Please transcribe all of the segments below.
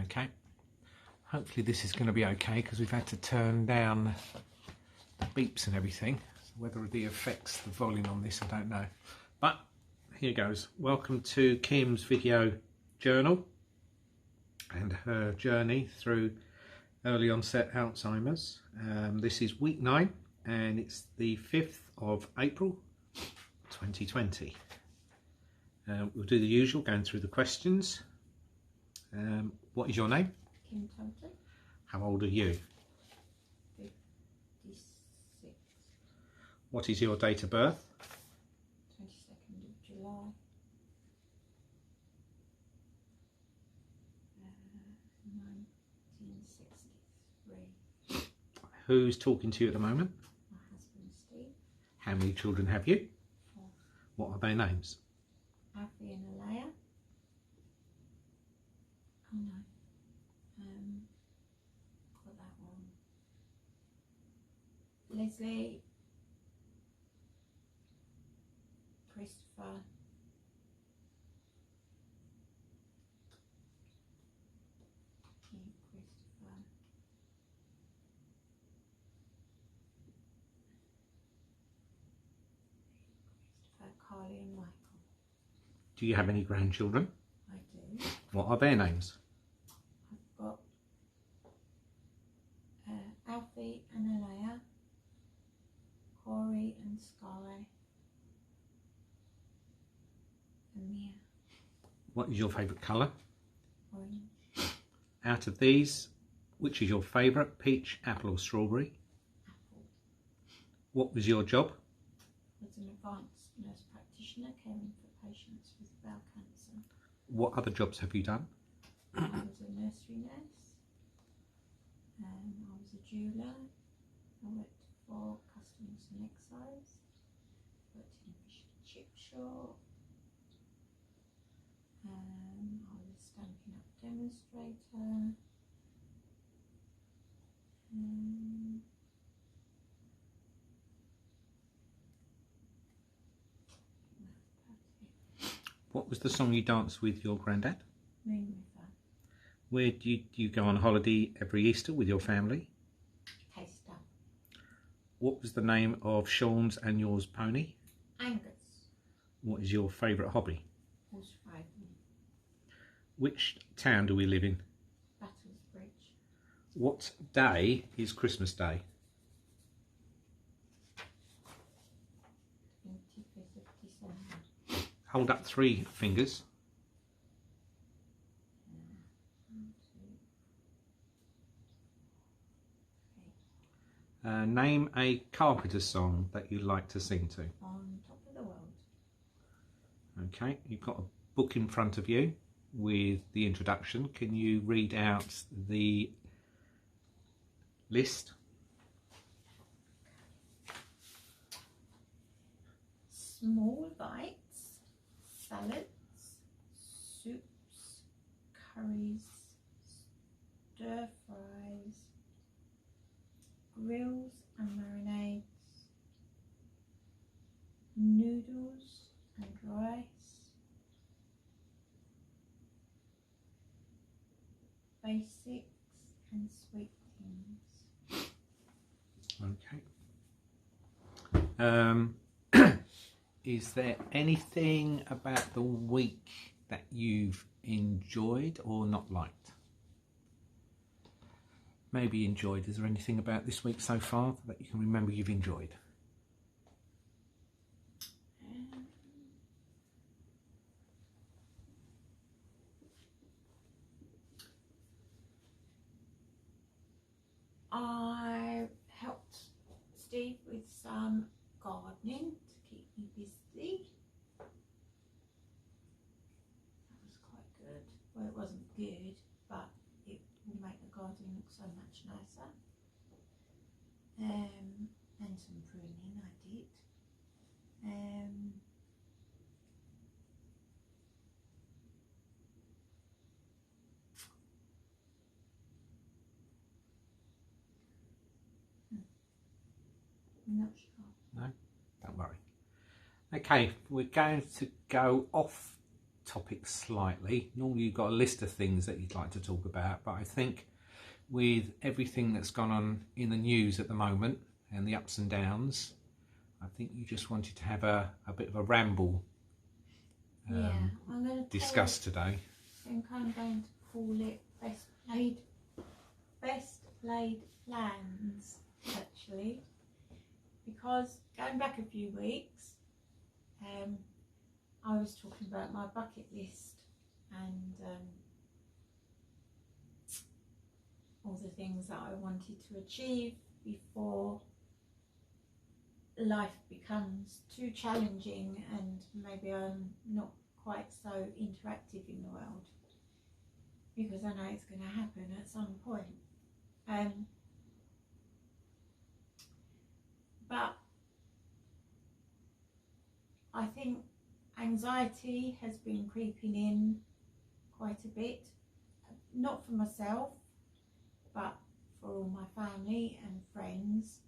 Okay, hopefully this is going to be okay because we've had to turn down the beeps and everything. So whether it affects the volume on this, I don't know. But here goes. Welcome to Kim's video journal and her journey through early onset Alzheimer's. This is week 9 and it's the 5th of April 2020. We'll do the usual, going through the questions. What is your name? Kim Thompson. How old are you? 56. What is your date of birth? 22nd of July. 1963. Who's talking to you at the moment? My husband Steve. How many children have you? 4. What are their names? Alfie and Alea. Oh no. Got that one. Leslie. Christopher. Christopher. Carly and Michael. Do you have any grandchildren? I do. What are their names? I've got Alfie and Alea, Corey and Sky, and Mia. What is your favourite colour? Orange. Out of these, which is your favourite, peach, apple or strawberry? Apple. What was your job? I was an advanced nurse practitioner caring for patients with bowel cancer. What other jobs have you done? I was a nursery nurse. I was a jeweller. I worked for Customs and Excise. Worked in a fish and chip shop. I was a Stampin' Up demonstrator. What was the song you danced with your granddad? Moon River. Where do you go on holiday every Easter with your family? Taster. What was the name of Sean's and yours pony? Angus. What is your favourite hobby? Horse riding. Which town do we live in? Battlesbridge. What day is Christmas Day? 25th of December. Hold up 3 fingers. 1, 2, 3. Name a Carpenter song that you like to sing to. On Top of the World. Okay, you've got a book in front of you with the introduction. Can you read out the list? Small bites, salads, soups, curries, stir fries, grills and marinades, noodles and rice, basics and sweet things. Okay. Is there anything about the week that you've enjoyed or not liked? Maybe enjoyed. Is there anything about this week so far that you can remember you've enjoyed? I helped Steve with some gardening to keep me busy. That was quite good. Well, it wasn't good, but it will make the garden look so much nicer. And some pruning I did. I'm not sure. No? Don't worry. Okay, we're going to go off topic slightly. Normally you've got a list of things that you'd like to talk about, but I think with everything that's gone on in the news at the moment and the ups and downs, I think you just wanted to have a bit of a ramble I'm going to discuss today. I'm kind of going to call it best laid plans, actually, because going back a few weeks, I was talking about my bucket list and all the things that I wanted to achieve before life becomes too challenging and maybe I'm not quite so interactive in the world, because I know it's going to happen at some point. But I think anxiety has been creeping in quite a bit, not for myself, but for all my family and friends.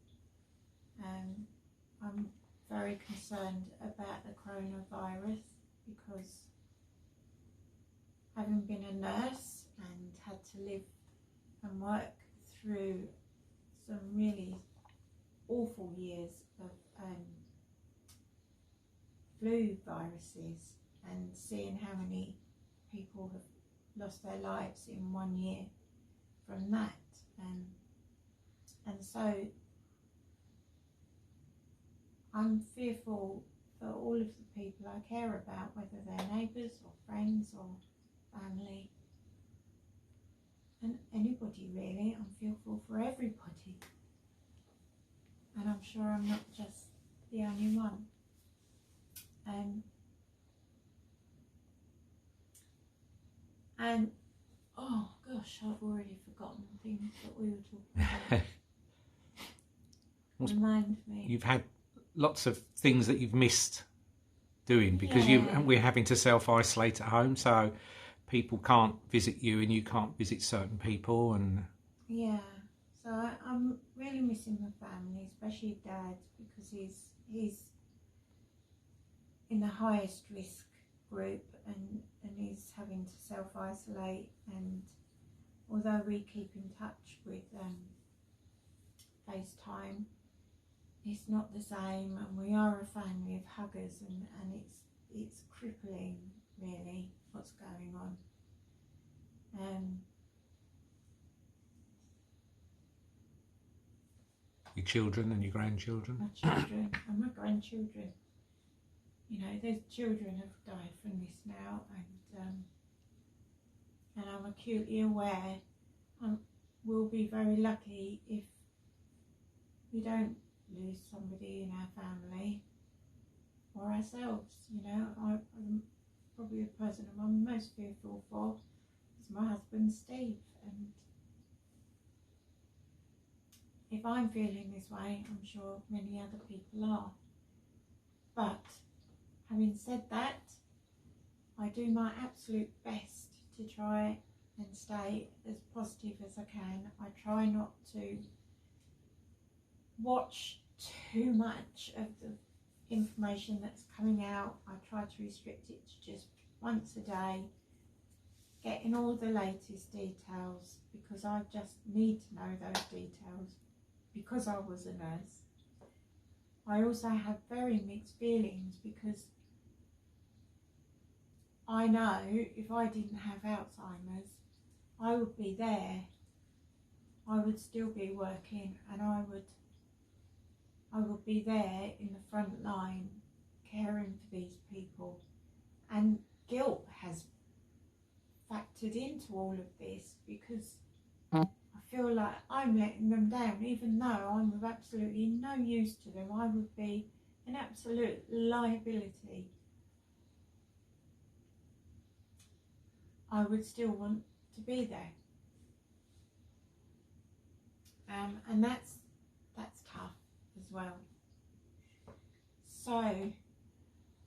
I'm very concerned about the coronavirus because, having been a nurse and had to live and work through some really awful years of flu viruses, and seeing how many people have lost their lives in 1 year from that, and so I'm fearful for all of the people I care about, whether they're neighbours or friends or family, and anybody really. I'm fearful for everybody, and I'm sure I'm not just the only one. And oh gosh, I've already forgotten things that we were talking about. Remind me. You've had lots of things that you've missed doing because Yeah. we're having to self-isolate at home, so people can't visit you and you can't visit certain people. And Yeah, so I'm really missing my family, especially Dad, because he's in the highest risk group and he's having to self-isolate, and although we keep in touch with FaceTime, it's not the same, and we are a family of huggers, and it's crippling really what's going on. your children and your grandchildren. My children and my grandchildren, you know, those children have died from this now, and I'm acutely aware we'll be very lucky if we don't lose somebody in our family or ourselves. You know, I'm probably the person I'm most fearful for is my husband Steve, and if I'm feeling this way, I'm sure many other people are. But having said that, I do my absolute best to try and stay as positive as I can. I try not to watch too much of the information that's coming out. I try to restrict it to just once a day, getting all the latest details, because I just need to know those details because I was a nurse. I also have very mixed feelings because I know if I didn't have Alzheimer's, I would be there. I would still be working, and I would be there in the front line caring for these people. And guilt has factored into all of this because I feel like I'm letting them down, even though I'm of absolutely no use to them. I would be an absolute liability. I would still want to be there, and that's tough as well. So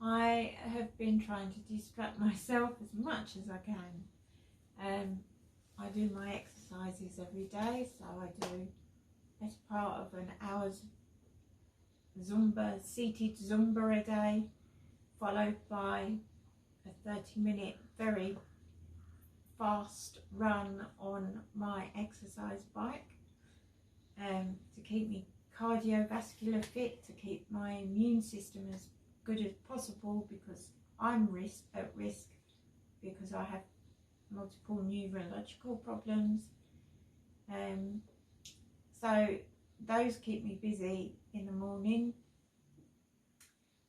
I have been trying to distract myself as much as I can. I do my exercises every day, so I do best part of an hour's seated Zumba a day, followed by a 30-minute very fast run on my exercise bike to keep me cardiovascular fit, to keep my immune system as good as possible, because I'm at risk because I have multiple neurological problems. So those keep me busy in the morning.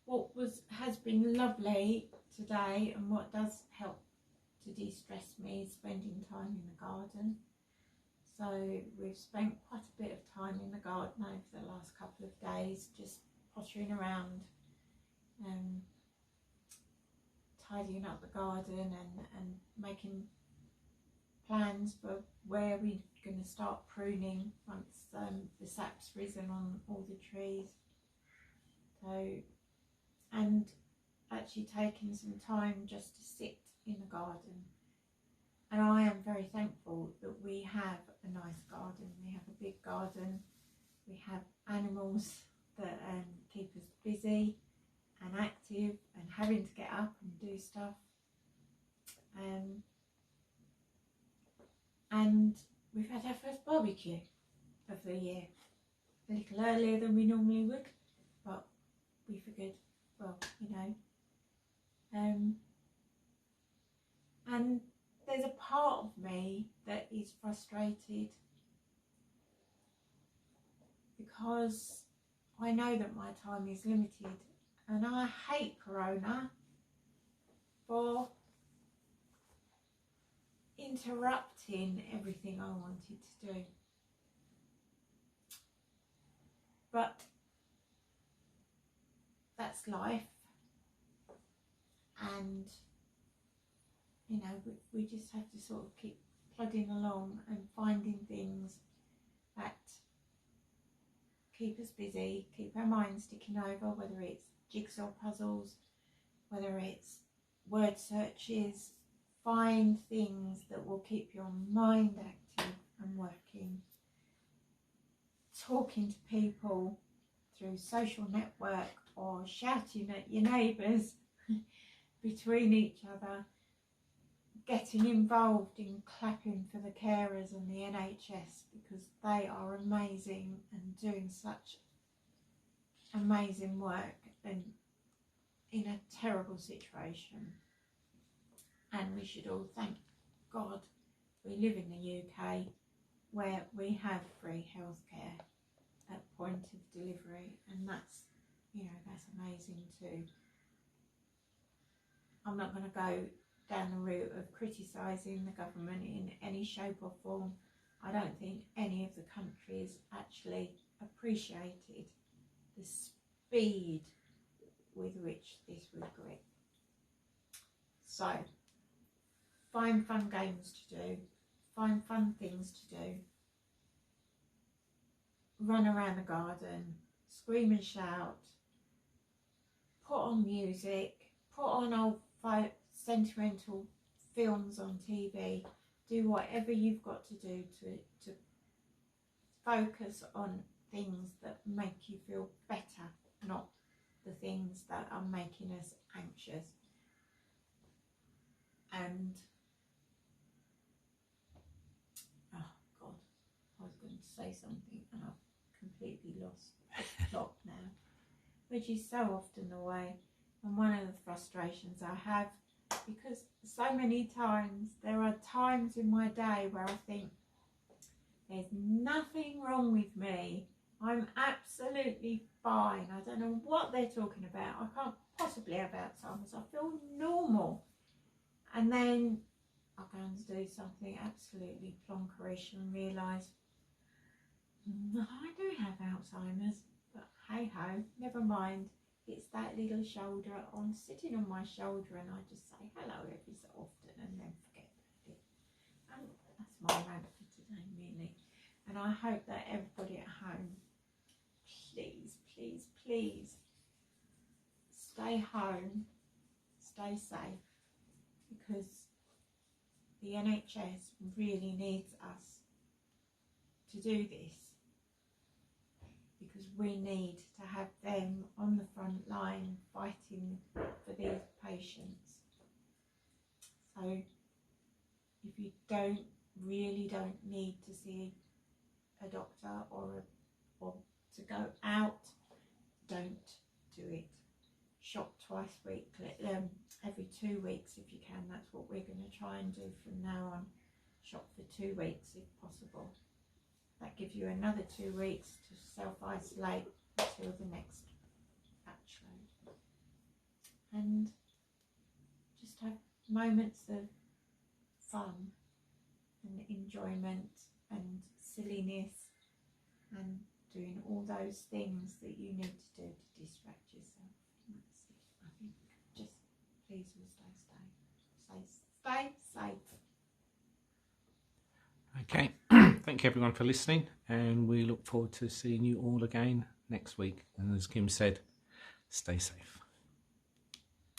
What has been lovely today, and what does help to de-stress me, is spending time in the garden. So we've spent quite a bit of time in the garden over the last couple of days, just pottering around, tidying up the garden and making plans for where we're going to start pruning once the sap's risen on all the trees. So, and actually taking some time just to sit in the garden. And I am very thankful that we have a nice garden. We have a big garden. We have animals that keep us busy and active and having to get up and do stuff. And we've had our first barbecue of the year, a little earlier than we normally would, but we figured, well, you know. And there's a part of me that is frustrated because I know that my time is limited, and I hate Corona for interrupting everything I wanted to do. But that's life, and you know, we just have to sort of keep plodding along and finding things that keep us busy, keep our minds ticking over, whether it's jigsaw puzzles, whether it's word searches. Find things that will keep your mind active and working. Talking to people through social network or shouting at your neighbours between each other. Getting involved in clapping for the carers and the NHS, because they are amazing and doing such amazing work and in a terrible situation. And we should all thank God we live in the UK, where we have free healthcare at point of delivery, and that's, you know, that's amazing too. I'm not going to go down the route of criticising the government in any shape or form. I don't think any of the countries actually appreciated the speed with which this would grip. So, find fun games to do, find fun things to do, run around the garden, scream and shout, put on music, put on old sentimental films on TV, do whatever you've got to do to focus on things that make you feel better, not the things that are making us anxious. And oh God, I was going to say something and I've completely lost the plot now, which is so often the way, and one of the frustrations I have, because so many times there are times in my day where I think there's nothing wrong with me, I'm absolutely fine, I don't know what they're talking about, I can't possibly have Alzheimer's, I feel normal. And then I go and do something absolutely plonkerish and realise, I do have Alzheimer's, but hey ho, never mind. It's that little shoulder sitting on my shoulder, and I just say hello every so often and then forget about it. And that's my rant for today, really. And I hope that everybody at home, please, please, please, stay home, stay safe, because the NHS really needs us to do this, because we need to have them on the front line fighting for these patients. you really don't need to see a doctor or to go out, don't do it. Shop twice weekly, every 2 weeks if you can. That's what we're going to try and do from now on. Shop for 2 weeks if possible. That gives you another 2 weeks to self-isolate until the next batch load. And just have moments of fun and enjoyment and silliness and doing all those things that you need to do to distract yourself. And that's it, I think. Just please will stay safe. Okay, thank you everyone for listening, and we look forward to seeing you all again next week. And as Kim said, stay safe.